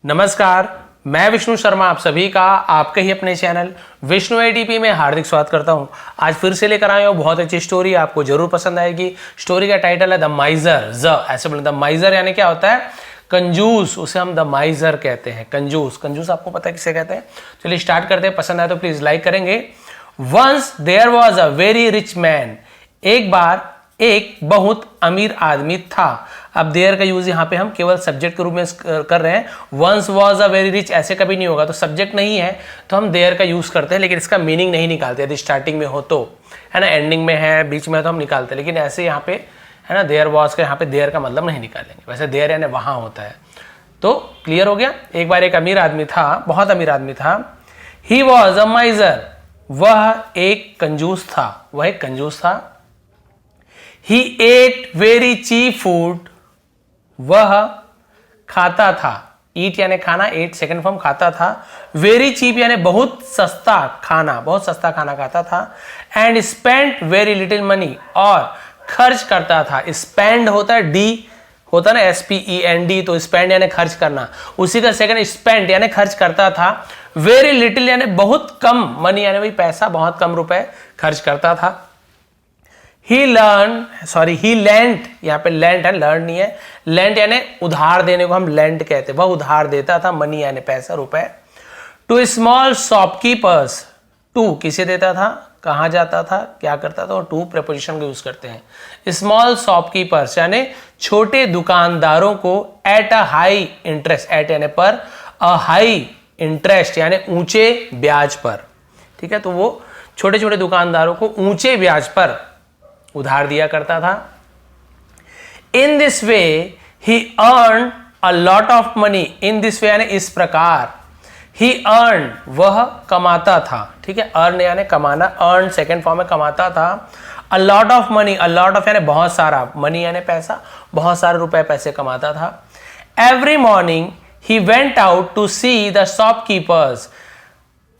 नमस्कार, मैं विष्णु शर्मा आप सभी का आपके ही अपने चैनल विष्णु एडीपी में हार्दिक स्वागत करता हूं। आज फिर से लेकर आए हो बहुत अच्छी स्टोरी, आपको जरूर पसंद आएगी। स्टोरी का टाइटल है द माइजर। ऐसे बोले द माइजर यानी क्या होता है? कंजूस, उसे हम द माइजर कहते हैं। कंजूस, कंजूस आपको पता है किसे कहते हैं? चलिए स्टार्ट करते हैं। पसंद आए तो प्लीज लाइक करेंगे। Once there was a very rich man. एक बार एक बहुत अमीर आदमी था। अब देयर का यूज यहाँ पे हम केवल सब्जेक्ट के रूप में कर रहे हैं। Once was a very rich ऐसे कभी नहीं होगा, तो सब्जेक्ट नहीं है तो हम देयर का यूज करते हैं, लेकिन इसका मीनिंग नहीं निकालते। यदि स्टार्टिंग में हो तो, है ना, एंडिंग में है, बीच में है तो हम निकालते हैं, लेकिन ऐसे यहाँ पे है ना देयर वॉज का यहाँ पे देयर का मतलब नहीं निकालेंगे। वैसे देयर यानी वहां होता है। तो क्लियर हो गया। एक बार एक अमीर आदमी था, बहुत अमीर आदमी था। ही वॉज अ माइजर, वह एक कंजूस था, वह एक कंजूस था। He ate very cheap food, वह खाता था। ईट यानी खाना, एट सेकंड फॉर्म खाता था। वेरी चीप यानी बहुत सस्ता खाना, बहुत सस्ता खाना खाता था। And spend very little money, और खर्च करता था। स्पेंड होता है डी, होता ना SPEND, तो स्पेंड यानी खर्च करना, उसी का सेकंड स्पेंड यानी खर्च करता था। वेरी लिटिल यानी बहुत कम, मनी यानी वही पैसा, बहुत कम रुपए खर्च करता था। ही लेंट, यहाँ पे लेंट है, लर्न नहीं है। लेंट यानी उधार देने को हम लेंट कहते हैं। वह उधार देता था, मनी यानी पैसा, रुपए। टू स्मॉल शॉपकीपर्स, टू किसे देता था, कहाँ जाता था, क्या करता था, और टू प्रेपोजिशन को यूज करते हैं। स्मॉल शॉपकीपर्स यानी छोटे दुकानदारों को at a high interest, at यानी पर, अ हाई इंटरेस्ट यानी ऊंचे ब्याज पर। ठीक है, तो वो छोटे छोटे दुकानदारों को ऊंचे ब्याज पर उधार दिया करता था। In this way he earn a lot of money, in this way यानी इस प्रकार। ही अर्न वह कमाता था। ठीक है, अर्न यानी कमाना, अर्न सेकेंड फॉर्म में कमाता था। A lot of money, a lot of यानी बहुत सारा, मनी यानी पैसा, बहुत सारे रुपए पैसे कमाता था। Every morning he went out to see the shopkeepers,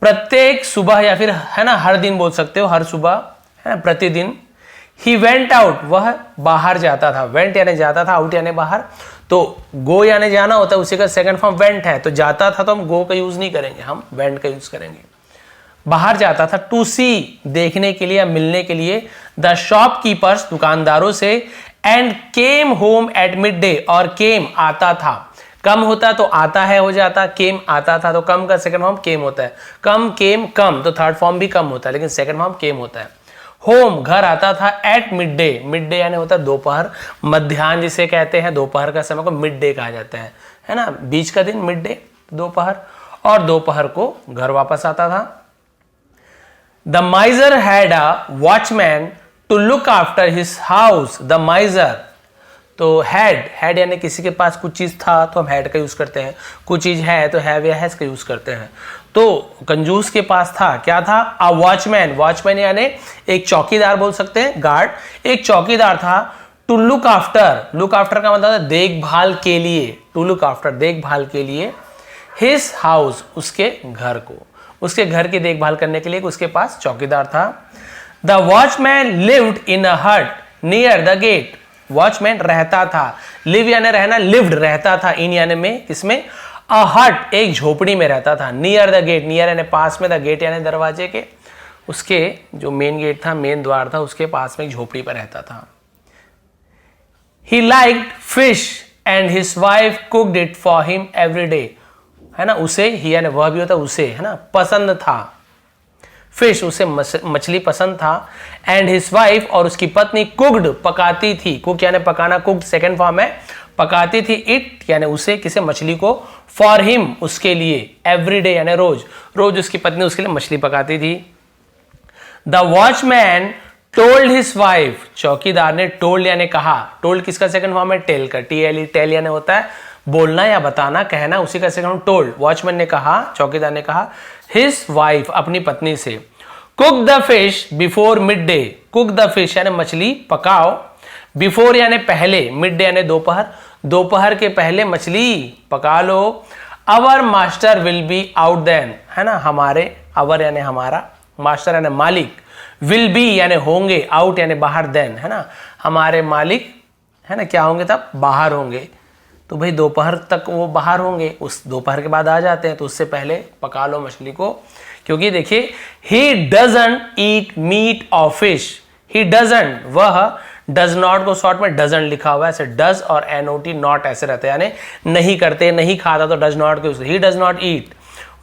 प्रत्येक सुबह या फिर है ना हर दिन बोल सकते हो, हर सुबह है ना, प्रतिदिन। ही वेंट आउट, वह बाहर जाता था। वेंट यानी जाता था, आउट यानी बाहर। तो गो यानी जाना होता है, उसी का सेकंड फॉर्म वेंट है, तो जाता था तो हम गो का यूज नहीं करेंगे, हम वेंट का यूज करेंगे। बाहर जाता था। टू सी देखने के लिए या मिलने के लिए, द शॉपकीपर्स दुकानदारों से। And came home at mid day, और केम आता था। कम होता तो आता है हो जाता, केम आता था, तो कम का सेकंड फॉर्म केम होता है। कम, केम, कम, तो थर्ड फॉर्म भी कम होता है, लेकिन सेकंड फॉर्म केम होता है। होम घर आता था। At mid day, mid day यानी होता है दोपहर, मध्याह्न जिसे कहते हैं, दोपहर का समय को मिड डे कहा जाता है ना, बीच का दिन मिड डे, दोपहर। और दोपहर को घर वापस आता था। The miser had a watchman to look after his house. The miser, तो हैड यानी किसी के पास कुछ चीज था तो हम हैड का यूज करते हैं, कुछ चीज है तो हैव या हैज का यूज करते हैं। तो कंजूस के पास था, क्या था? अ वॉचमैन, वॉचमैन यानी एक चौकीदार बोल सकते हैं, गार्ड, एक चौकीदार था। To look after, look after का मतलब देखभाल के लिए, टू लुक आफ्टर देखभाल के लिए। हिज हाउस, उसके घर को, उसके घर की देखभाल करने के लिए उसके पास चौकीदार था। द वॉचमैन लिव्ड इन अ हट नियर द गेट, वॉचमैन रहता था। लिव यानी रहना, लिव्ड रहता था, इन यानी में, किसमें? अ हट एक झोपड़ी में रहता था। नियर द गेट, नियर यानी पास में, द गेट यानी दरवाजे के, उसके जो मेन गेट था, मेन द्वार था, उसके पास में एक झोपड़ी पर रहता था। He liked fish and his wife cooked it for him every day, है ना, उसे, ही यानी वह भी होता है उसे, है ना, पसंद था। फिश उसे मछली पसंद था। एंड हिज वाइफ और उसकी पत्नी कुक्ड पकाती थी। कुक यानी पकाना, कुक्ड सेकंड फॉर्म है, पकाती थी। इट यानी उसे, किसे? मछली को। फॉर हिम उसके लिए। एवरी डे यानी रोज, रोज उसकी पत्नी उसके लिए मछली पकाती थी। The watchman told his wife, चौकीदार ने टोल्ड यानी कहा, टोल्ड किसका सेकंड फॉर्म है? टेल का, TLE, टेल यानी होता है बोलना या बताना, कहना, उसी का सेकंड फॉर्म टोल्ड। वॉचमैन ने कहा, चौकीदार ने कहा, हिज वाइफ अपनी पत्नी से, cook the fish before mid day, cook the fish यानी मछली पकाओ, बिफोर यानी पहले, मिड डे यानी दोपहर, दोपहर के पहले मछली पका लो। Our master will be out then, है ना, हमारे, अवर यानी हमारा, मास्टर यानी मालिक, विल बी यानी होंगे, आउट यानी बाहर, देन, है ना, हमारे मालिक, है ना, क्या होंगे तब? बाहर होंगे। तो भाई दोपहर तक वो बाहर होंगे, उस दोपहर के बाद आ जाते हैं, तो उससे पहले पका लो मछली को। क्योंकि देखिए ही डजंट ईट मीट और फिश, ही डजंट, वह, डज नॉट को शॉर्ट में डजंट लिखा हुआ है, ऐसे डज और एनओटी नॉट ऐसे रहते हैं, यानी नहीं करते, नहीं खाता तो डज नॉट के, ही डज नॉट ईट,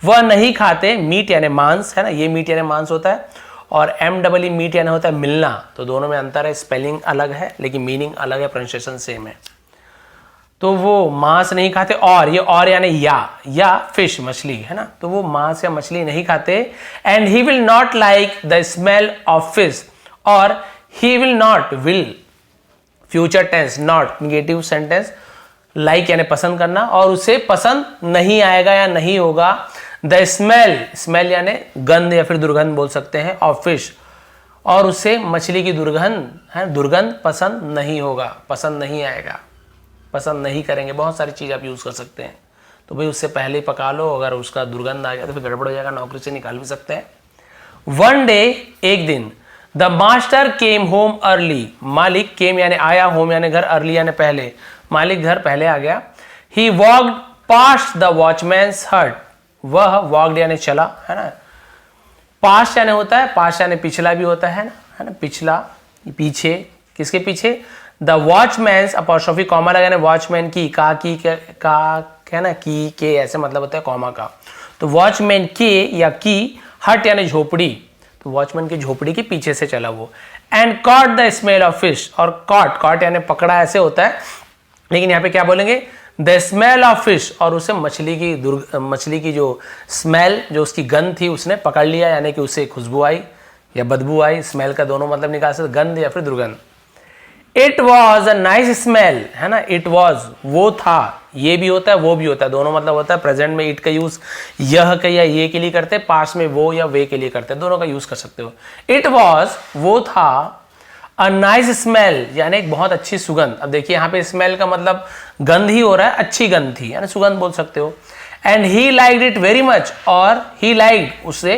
वह नहीं खाते मीट यानी मांस, है ना, ये मीट यानी मांस होता है, और MEE मीट यानी होता है मिलना, तो दोनों में अंतर है, स्पेलिंग अलग है लेकिन मीनिंग अलग है, प्रोनाउंसिएशन सेम है। तो वो मांस नहीं खाते, और ये और यानी या फिश मछली, है ना, तो वो मांस या मछली नहीं खाते। And he will not like the smell of fish, और he will not, will future tense, not negative sentence, like यानी पसंद करना, और उसे पसंद नहीं आएगा या नहीं होगा। द स्मेल, स्मेल यानी गंध या फिर दुर्गंध बोल सकते हैं, ऑफ फिश, और उसे मछली की दुर्गंध है, दुर्गंध पसंद नहीं होगा, पसंद नहीं आएगा, पसंद नहीं करेंगे। बहुत सारी चीज आप यूज कर सकते हैं। तो भाई उससे पहले ही पका लो, अगर उसका दुर्गंध आ गया तो फिर गड़बड़ हो जाएगा, नौकरी से निकाल भी सकते हैं। वन डे, एक दिन, the master came home early, मालिक, केम यानी आया, होम यानी घर, अर्ली यानी पहले, मालिक घर पहले आ गया। ही वॉक्ड पास्ट द वॉचमैन्स हट, वह वॉक्ड यानी चला, है ना, पास्ट यानी होता है, पास्ट यानी पिछला भी होता है ना, पिछला, पीछे, किसके पीछे, द वॉचमैन्स, अपॉस्ट्रोफी कॉमा लगा, वॉचमैन की, का है ना, की के ऐसे मतलब होता है कॉमा का, तो वॉचमैन के या की, हट यानी झोपड़ी, तो वॉचमैन की झोपड़ी के पीछे से चला वो। And caught the smell of fish, और कॉट यानी पकड़ा ऐसे होता है, लेकिन यहाँ पे क्या बोलेंगे, द स्मेल ऑफ फिश, और उसे मछली की जो स्मेल, जो उसकी गंध थी उसने पकड़ लिया, यानी कि उसे खुशबू आई या बदबू आई, स्मेल का दोनों मतलब निकाल सकते, गंध या फिर दुर्गंध। It was a nice smell, है ना, इट वॉज, वो था, ये भी होता है वो भी होता है, दोनों मतलब होता है। प्रेजेंट में इट का यूज यह के या ये के लिए करते हैं, पास्ट में वो या वे के लिए करते हैं, दोनों का यूज कर सकते हो। इट वॉज, वो था, अ नाइस स्मेल यानी एक बहुत अच्छी सुगंध। अब देखिए यहाँ पे स्मेल का मतलब गंध ही हो रहा है, अच्छी गंध थी, यानी सुगंध बोल सकते हो। And he liked it very much, और ही लाइक्ड, उसे,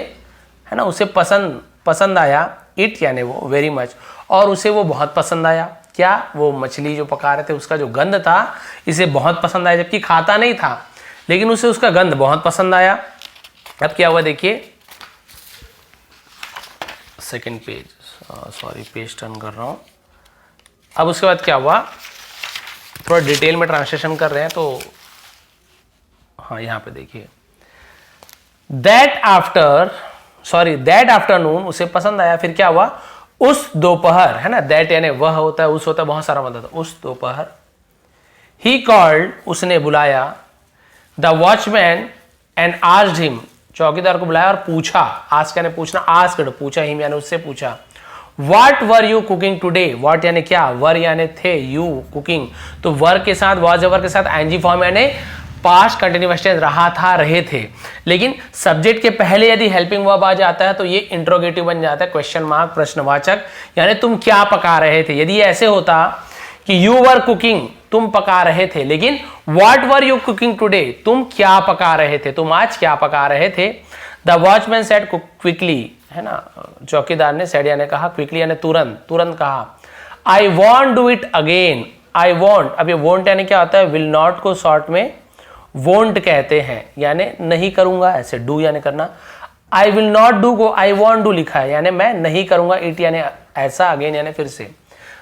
है ना, उसे पसंद आया, इट यानी वो, वेरी मच, और उसे वो बहुत पसंद आया। क्या, वो मछली जो पका रहे थे उसका जो गंध था इसे बहुत पसंद आया, जबकि खाता नहीं था लेकिन उसे उसका गंध बहुत पसंद आया। अब क्या हुआ देखिए, second page, sorry page turn कर रहा हूं। अब उसके बाद क्या हुआ, थोड़ा डिटेल में ट्रांसलेशन कर रहे हैं तो हाँ यहाँ पे देखिए, दैट आफ्टरनून, उसे पसंद आया। फिर क्या हुआ, उस दोपहर, है ना, दैट यानी वह होता है, उस होता है, बहुत सारा मतलब था, उस दोपहर। ही कॉल्ड, उसने बुलाया, the watchman and asked him, चौकीदार को बुलाया और पूछा, आस्क यानी पूछना, आस्क्ड पूछा, हिम यानी उससे पूछा, what were you cooking today, what यानी क्या, वर यानी थे, यू कुकिंग, तो वर के साथ, वॉज वर के साथ आईएनजी फॉर्म यानी पास्ट कंटिन्यूअस टेंस, रहा था, रहे थे। लेकिन सब्जेक्ट के पहले यदि हेल्पिंग वर्ब आ जाता है तो ये इंट्रोगेटिव बन जाता है, क्वेश्चन मार्क, प्रश्नवाचक, यानी तुम क्या पका रहे थे। यदि ऐसे होता कि यू वर कुकिंग, तुम पका रहे थे, लेकिन what were you cooking today, तुम क्या पका रहे थे, तुम आज क्या पका रहे थे। द वॉचमैन सेड क्विकली, है ना, चौकीदार ने, सेड यानी कहा, क्विकली यानी तुरंत, तुरंत कहा। I want do it again, I want, अब ये वॉन्ट यानी क्या होता है, विल नॉट को शॉर्ट में वोंट कहते हैं, यानी नहीं करूंगा, ऐसे डू यानी करना। आई विल नॉट डू को आई वॉन्ट डू लिखा है, यानी मैं नहीं करूंगा, इट यानी ऐसा, अगेन यानी फिर से,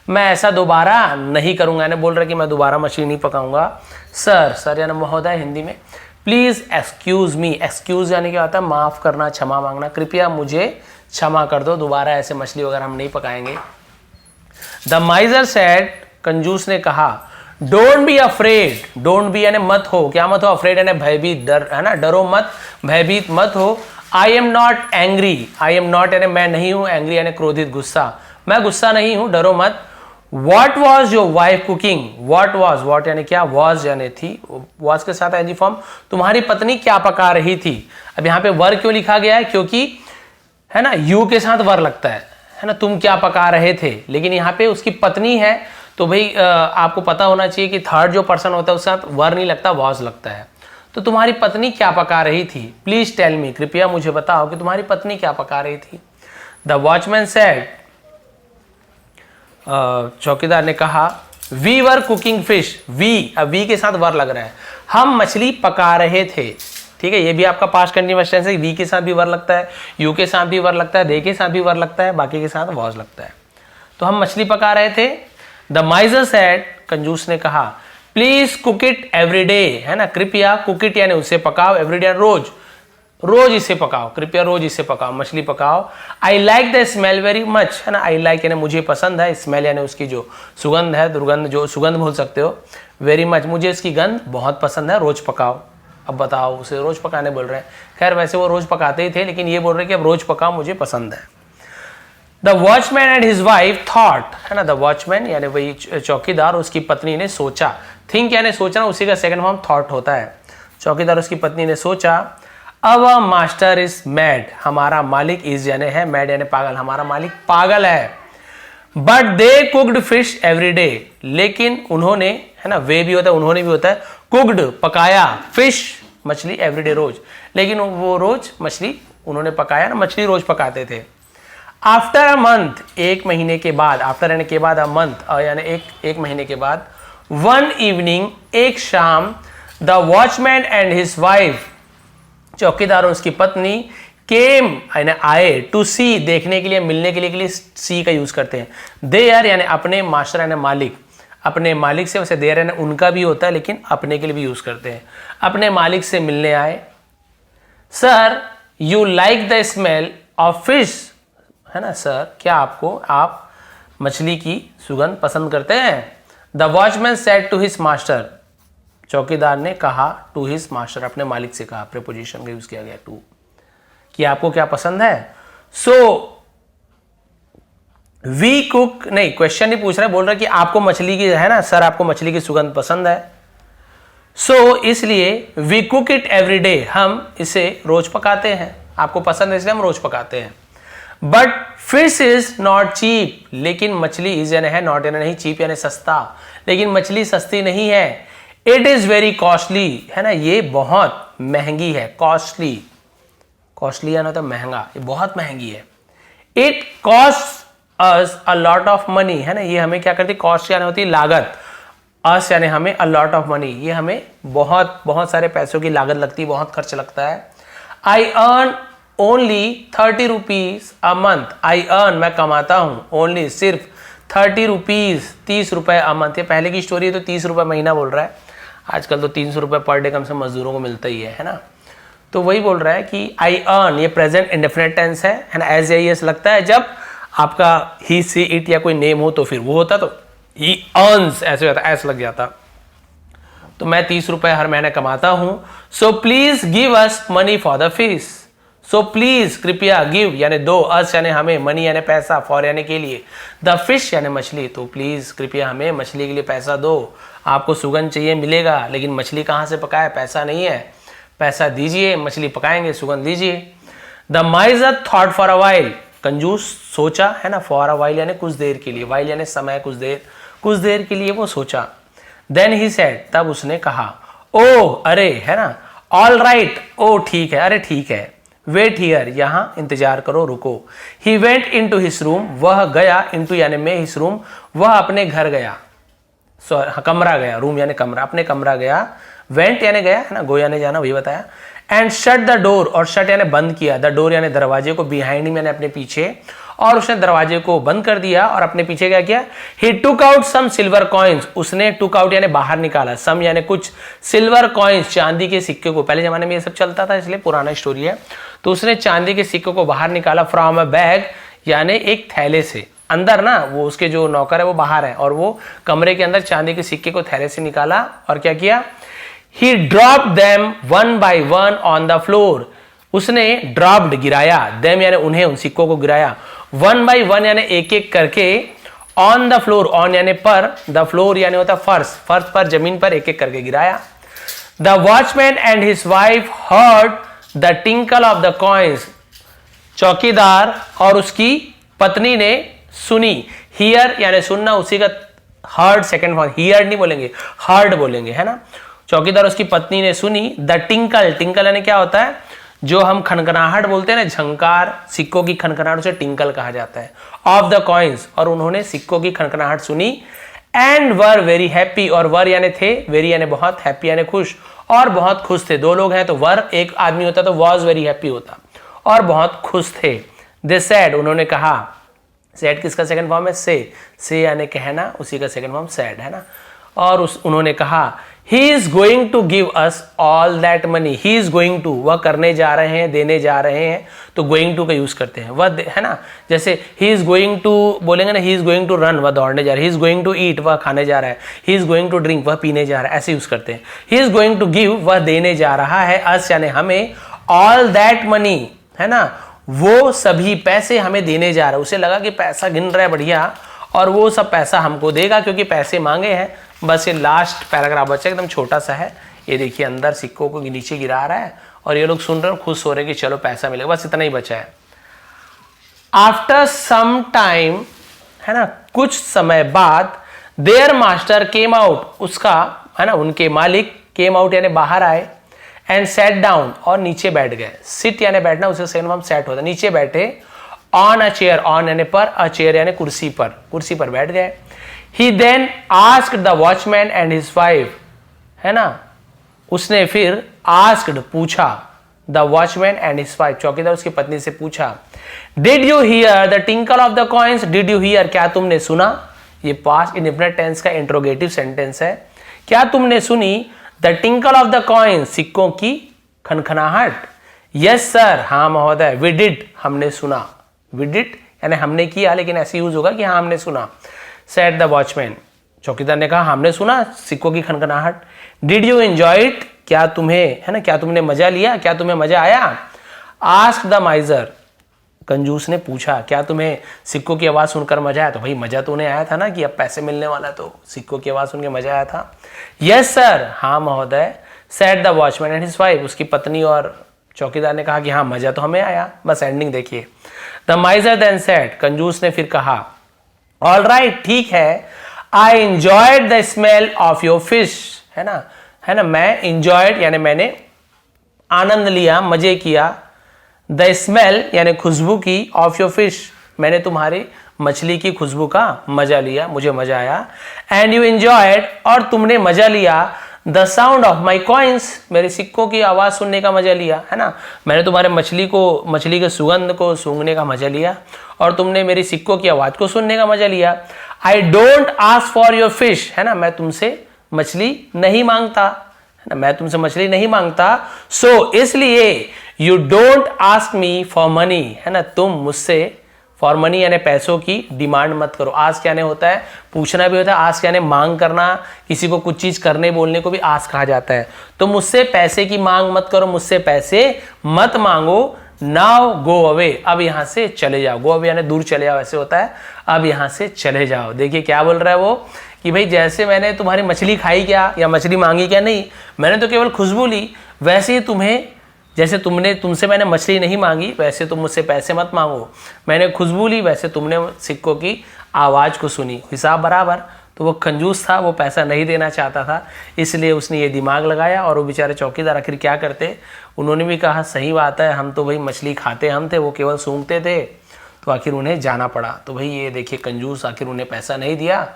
मैं ऐसा दोबारा नहीं करूंगा, यानी बोल रहा कि मैं दोबारा मछली नहीं पकाऊंगा। सर यानी महोदय हिंदी में, प्लीज एक्सक्यूज मी, एक्सक्यूज यानी क्या होता है, माफ करना, क्षमा मांगना, कृपया मुझे क्षमा कर दो, दोबारा ऐसे मछली वगैरह हम नहीं पकाएंगे। द माइजर सेड, कंजूस ने कहा, don't be afraid, don't be यानी मत हो, क्या मत हो, अफ्रेड यानी भयभीत, डर, है ना, डरो मत, भयभीत मत हो। I am not angry, I am not यानी मैं नहीं हूं, एंग्री यानी क्रोधित, गुस्सा, मैं गुस्सा नहीं हूं, डरो मत। What was your wife cooking, what was, what यानी क्या, वॉज यानी थी, वॉज के साथ एनजी फॉर्म, तुम्हारी पत्नी क्या पका रही थी। अब यहाँ पे वर क्यों लिखा गया है, क्योंकि, है ना, यू के साथ वर लगता है ना, तुम क्या पका रहे थे, लेकिन यहाँ पे उसकी पत्नी है, तो भाई आपको पता होना चाहिए कि थर्ड जो पर्सन होता है उसके साथ वर नहीं लगता, वॉज लगता है। तो तुम्हारी पत्नी क्या पका रही थी, प्लीज टेल मी, कृपया मुझे बताओ कि तुम्हारी पत्नी क्या पका रही थी। द वॉचमैन सेड, चौकीदार ने कहा, we were cooking fish, we, अब वी के साथ वर लग रहा है, हम मछली पका रहे थे। ठीक है, ये भी आपका पास्ट कंटीन्यूअस टेंस है, वी के साथ भी वर लगता है, यू के साथ भी वर लगता है, दे के साथ भी वर लगता है, बाकी के साथ वॉज लगता है। तो हम मछली पका रहे थे। द माइजर सेड, कंजूस ने कहा, please cook it every day, है ना, कृपया कुक इट यानी उसे पकाओ, एवरी डे रोज, रोज इसे पकाओ, कृपया रोज इसे पकाओ, मछली पकाओ। I like the smell very much, है ना, आई लाइक यानी मुझे पसंद है, स्मेल यानी उसकी जो सुगंध है, दुर्गंध, जो सुगंध बोल सकते हो, वेरी मच, मुझे इसकी गंध बहुत पसंद है, रोज पकाओ। अब बताओ, उसे रोज पकाने बोल रहे हैं। खैर वैसे वो रोज पकाते ही थे, लेकिन ये बोल रहे हैं कि अब रोज पकाओ, मुझे पसंद है। The watchman and his wife thought, है ना, द वॉचमैन यानी वही चौकीदार, उसकी पत्नी ने सोचा, थिंक यानी सोचना, उसी का सेकंड फॉर्म थॉट होता है। चौकीदार उसकी पत्नी ने सोचा, अवर मास्टर इज मैड, हमारा मालिक इज यानी है, मैड यानी पागल, हमारा मालिक पागल है। But they cooked fish every day, लेकिन उन्होंने, है ना, वे भी होता है, उन्होंने भी होता है, कुक्ड पकाया, फिश मछली, एवरीडे रोज, लेकिन वो रोज मछली उन्होंने पकाया ना, मछली रोज पकाते थे। आफ्टर अ मंथ, एक महीने के बाद, आफ्टर यानी के बाद, अ मंथ यानी एक महीने के बाद, वन इवनिंग, एक शाम, the watchman and his wife, चौकीदार और उसकी पत्नी, केम यानी आए, टू सी देखने के लिए, मिलने के लिए सी का यूज करते हैं। दे आर यानी अपने, मास्टर यानी मालिक, अपने मालिक से, वैसे देर यानी उनका भी होता है, लेकिन अपने के लिए भी यूज करते हैं, अपने मालिक से मिलने आए। Sir you like the smell of fish, है ना, सर क्या आप मछली की सुगंध पसंद करते हैं। The watchman said to his master, चौकीदार ने कहा, टू हिज मास्टर, अपने मालिक से कहा, प्रीपोजिशन का यूज किया गया टू, कि आपको क्या पसंद है। सो वी कुक, नहीं क्वेश्चन नहीं पूछ रहा है, बोल रहा है कि आपको मछली की, है ना सर, आपको मछली की सुगंध पसंद है। सो इसलिए we cook it every day, हम इसे रोज पकाते हैं, आपको पसंद है इसलिए हम रोज पकाते हैं। But fish is not cheap, लेकिन मछली इज यानी है, नॉट यानी नहीं, चीप यानी सस्ता, लेकिन मछली सस्ती नहीं है। इट इज वेरी कॉस्टली, है ना, ये बहुत महंगी है, कॉस्टली, कॉस्टली यानी होता है महंगा, ये बहुत महंगी है। It cost us a lot of money, है ना, ये हमें क्या करती है, कॉस्ट यानी होती है लागत, अस यानी हमें, अ लॉट ऑफ मनी, ये हमें बहुत बहुत सारे पैसों की लागत लगती है, बहुत खर्च लगता है। I earn only 30 rupees a month, I earn मैं कमाता हूं, ओनली सिर्फ 30 रुपीज 30 रुपए अ मंथ, ये पहले की स्टोरी है तो 30 रुपए महीना बोल रहा है, आजकल तो 300 रुपए पर डे कम से मजदूरों को मिलता ही है ना। तो वही बोल रहा है कि आई अर्न, ये प्रेजेंट इंडेफिनिट टेंस है ना, एज एस लगता है जब आपका ही सी इट या कोई नेम हो तो फिर वो होता, तो ही अर्न्स ऐसे होता, ऐसे लग जाता। तो मैं 30 रुपए हर महीने कमाता हूं। So please give us money for the fees, so please कृपया, गिव यानी दो, अस यानी हमें, मनी यानी पैसा, फॉर यानी के लिए, द फिश यानी मछली, तो प्लीज कृपया हमें मछली के लिए पैसा दो, आपको सुगंध चाहिए मिलेगा, लेकिन मछली कहाँ से पकाए, पैसा नहीं है, पैसा दीजिए, मछली पकाएंगे, सुगंध दीजिए। The माइजर thought for a while, कंजूस सोचा, है ना, फॉर अ वाइल यानी कुछ देर के लिए, वाइल यानी समय, कुछ देर के लिए वो सोचा। देन ही सेड, तब उसने कहा, ओ अरे, है ना, ऑल राइट, ओ ठीक है, अरे ठीक है, वेट हियर, यहां इंतजार करो, रुको। He went in to his room, वह गया, इनटू यानी में, हिस रूम, वह अपने घर गया, कमरा गया, रूम यानी कमरा, अपने कमरा गया, वेंट यानी गया, है ना, गो यानी जाना, वही बताया। एंड शट द डोर, और शट यानी बंद किया, द डोर यानी दरवाजे को, बिहाइंड यानी अपने पीछे, और उसने दरवाजे को बंद कर दिया और अपने पीछे क्या किया, he took out some silver coins, उसने टुक आउट यानी बाहर निकाला, सम यानी कुछ, सिल्वर कॉइन्स चांदी के सिक्के को, पहले जमाने में ये सब चलता था इसलिए पुराना स्टोरी है, तो उसने चांदी के सिक्के को बाहर निकाला, फ्रॉम अ बैग यानी एक थैले से, अंदर ना वो उसके जो नौकर है वो बाहर है, और वो कमरे के अंदर चांदी के सिक्के को थैले से निकाला, और क्या किया, ही dropped them one by one on the floor, उसने ड्रॉप्ड गिराया, देम यानी उन्हें, उन सिक्कों को गिराया, वन बाय वन यानी एक एक करके, ऑन द फ्लोर, ऑन यानी पर, द फ्लोर यानी होता फर्श, फर्श पर, जमीन पर एक एक करके गिराया। The watchman and his wife heard the tinkle of the coins, चौकीदार और उसकी पत्नी ने सुनी, हियर यानी सुनना, उसी का हर्ड सेकंड फॉर्म, हियर नहीं बोलेंगे, हर्ड बोलेंगे, है ना। चौकीदार उसकी पत्नी ने सुनी, द टिंकल, टिंकल यानी क्या होता है, जो हम खनखनाहट बोलते हैं ना, झंकार, सिक्कों की खनखनाहट, उसे टिंकल कहा जाता है, ऑफ द कॉइन्स, और उन्होंने सिक्कों की खनखनाहट सुनी। एंड वर वेरी हैप्पी, और वर यानी थे, वेरी यानी बहुत, हैप्पी यानी खुश, और बहुत खुश थे। दो लोग हैं तो वर एक आदमी होता तो वॉज वेरी हैप्पी होता, और बहुत खुश थे। दे सैड, उन्होंने कहा, सैड किसका सेकंड फॉर्म है? से यानी कहना, उसी का सेकंड फॉर्म सैड है ना। और उन्होंने कहा he is going to give us all that money, he is going to, वह करने जा रहे हैं, देने जा रहे हैं, तो गोइंग टू का यूज करते हैं, वह है ना। जैसे ही इज गोइंग टू बोलेंगे ना, he is going to run, वह दौड़ने जा रहा है, he is going to eat, वह खाने जा रहा है, he is going to drink, वह पीने जा रहा है, ऐसे यूज करते हैं। He is going to give, वह देने जा रहा है, अस यानी हमें, ऑल दैट मनी है ना, वो सभी पैसे हमें देने जा रहा है। उसे लगा कि पैसा गिन रहा है बढ़िया, और वो सब पैसा हमको देगा क्योंकि पैसे मांगे हैं। बस ये लास्ट पैराग्राफ बचा, एकदम छोटा सा है। ये देखिए अंदर सिक्कों को नीचे गिरा रहा है और ये लोग सुन रहे हैं, खुश हो रहे हैं कि चलो पैसा मिलेगा, बस इतना ही बचा है। आफ्टर सम टाइम है ना, कुछ समय बाद, देयर मास्टर केम आउट, उसका है ना उनके मालिक, केम आउट यानी बाहर आए, एंड सेट डाउन, और नीचे बैठ गए। सिट यानी बैठना, उसे सेकंड फॉर्म सेट होता है, नीचे बैठे। ऑन अ चेयर, ऑन यानी पर, अ चेयर यानी कुर्सी पर, कुर्सी पर बैठ गए। He then asked the watchman and his wife, है ना, उसने फिर आस्क्ड पूछा, the watchman and his wife, चौकीदार उसकी पत्नी से पूछा, did you hear the tinkle of the coins, did you hear, क्या तुमने सुना। ये पास्ट इंडेफिनिट टेंस का इंट्रोगेटिव सेंटेंस है। क्या तुमने सुनी, the tinkle of the coins, सिक्कों की खनखनाहट। यस सर, हाँ महोदय, वी डिड, हमने सुना, वी डिड यानी हमने किया, लेकिन ऐसे यूज होगा कि हाँ हमने सुना। सेड द वॉचमैन, चौकीदार ने कहा हमने सुना सिक्कों की खनखनाहट। डिड यू एंजॉय इट, क्या तुम्हें है ना, क्या तुमने मजा लिया, क्या तुम्हें मजा आया। आस्क द माइजर, कंजूस ने पूछा, क्या तुम्हें सिक्कों की आवाज सुनकर मजा आया। तो भाई मजा तो उन्हें आया था ना कि अब पैसे मिलने वाला, तो सिक्कों की आवाज सुन के मजा आया था। यस सर, हाँ महोदय। Said the watchman and his wife, उसकी पत्नी और चौकीदार ने कहा कि हाँ मजा तो हमें आया। बस एंडिंग देखिए। द माइजर देन सेड, कंजूस ने फिर कहा, ऑल राइट, ठीक है, I enjoyed the smell of your fish, है ना, मैं एंजॉयड यानी मैंने आनंद लिया, मजे किया, द स्मेल यानी खुशबू की, ऑफ योर फिश, मैंने तुम्हारी मछली की खुशबू का मजा लिया, मुझे मजा आया। एंड यू एंजॉयड, और तुमने मजा लिया, the sound of my coins, मेरे सिक्कों की आवाज सुनने का मजा लिया, है ना, मैंने तुम्हारे मछली के सुगंध को सूंघने का मजा लिया, और तुमने मेरी सिक्कों की आवाज को सुनने का मजा लिया। I don't ask for your fish, है ना, मैं तुमसे मछली नहीं मांगता, है ना, मैं तुमसे मछली नहीं मांगता। सो इसलिए you don't ask me for money, है ना, तुम मुझसे फॉर मनी यानी पैसों की डिमांड मत करो। आस्क यानी होता है पूछना भी होता है, आस्क यानी मांग करना, किसी को कुछ चीज करने बोलने को भी आस्क कहा जाता है। तो मुझसे पैसे की मांग मत करो, मुझसे पैसे मत मांगो। नाउ गो अवे, अब यहां से चले जाओ। गो अवे यानी दूर चले जाओ, ऐसे होता है, अब यहां से चले जाओ। देखिए क्या बोल रहा है वो कि भाई जैसे मैंने तुम्हारी मछली खाई क्या या मछली मांगी क्या, नहीं, मैंने तो केवल खुशबू ली, वैसे ही तुम्हें, जैसे तुमसे मैंने मछली नहीं मांगी, वैसे तुम मुझसे पैसे मत मांगो। मैंने खुशबू ली, वैसे तुमने सिक्कों की आवाज को सुनी, हिसाब बराबर। तो वो कंजूस था, वो पैसा नहीं देना चाहता था, इसलिए उसने ये दिमाग लगाया। और वो बेचारे चौकीदार आखिर क्या करते, उन्होंने भी कहा सही बात है, हम तो भाई मछली खाते हम थे, वो केवल सूंघते थे, तो आखिर उन्हें जाना पड़ा। तो भाई ये देखिए कंजूस आखिर उन्हें पैसा नहीं दिया,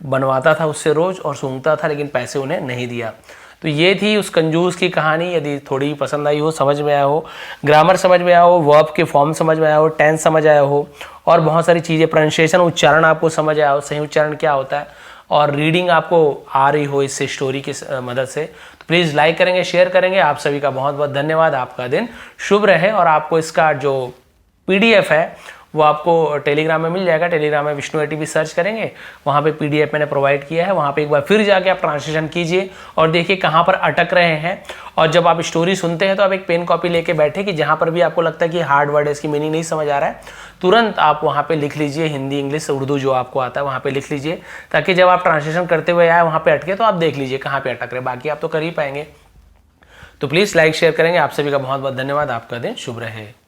बनवाता था उससे रोज और सूंघता था, लेकिन पैसे उन्हें नहीं दिया। तो ये थी उस कंजूस की कहानी। यदि थोड़ी पसंद आई हो, समझ में आया हो, ग्रामर समझ में आया हो, वर्ब के फॉर्म समझ में आया हो, टेंस समझ आया हो, और बहुत सारी चीज़ें, प्रोनाउंसिएशन, उच्चारण आपको समझ आया हो, सही उच्चारण क्या होता है, और रीडिंग आपको आ रही हो इससे स्टोरी की मदद से, तो प्लीज़ लाइक करेंगे, शेयर करेंगे। आप सभी का बहुत बहुत धन्यवाद। आपका दिन शुभ रहे। और आपको इसका जो PDF है वो आपको टेलीग्राम में मिल जाएगा। टेलीग्राम में विष्णु ATP सर्च करेंगे, वहाँ पे PDF मैंने प्रोवाइड किया है, वहाँ पे एक बार फिर जाके आप ट्रांसलेशन कीजिए और देखिए कहाँ पर अटक रहे हैं। और जब आप स्टोरी सुनते हैं तो आप एक पेन कॉपी लेके बैठे कि जहाँ पर भी आपको लगता है कि हार्ड वर्ड है, इसकी मीनिंग नहीं समझ आ रहा है, तुरंत आप वहाँ पे लिख लीजिए, हिंदी, इंग्लिश, उर्दू जो आपको आता है वहाँ पे लिख लीजिए, ताकि जब आप ट्रांसलेशन करते हुए आए वहाँ पे अटके तो आप देख लीजिए कहाँ पे अटक रहे, बाकी आप तो कर ही पाएंगे। तो प्लीज़ लाइक शेयर करेंगे। आप सभी का बहुत बहुत धन्यवाद। आपका दिन शुभ रहे।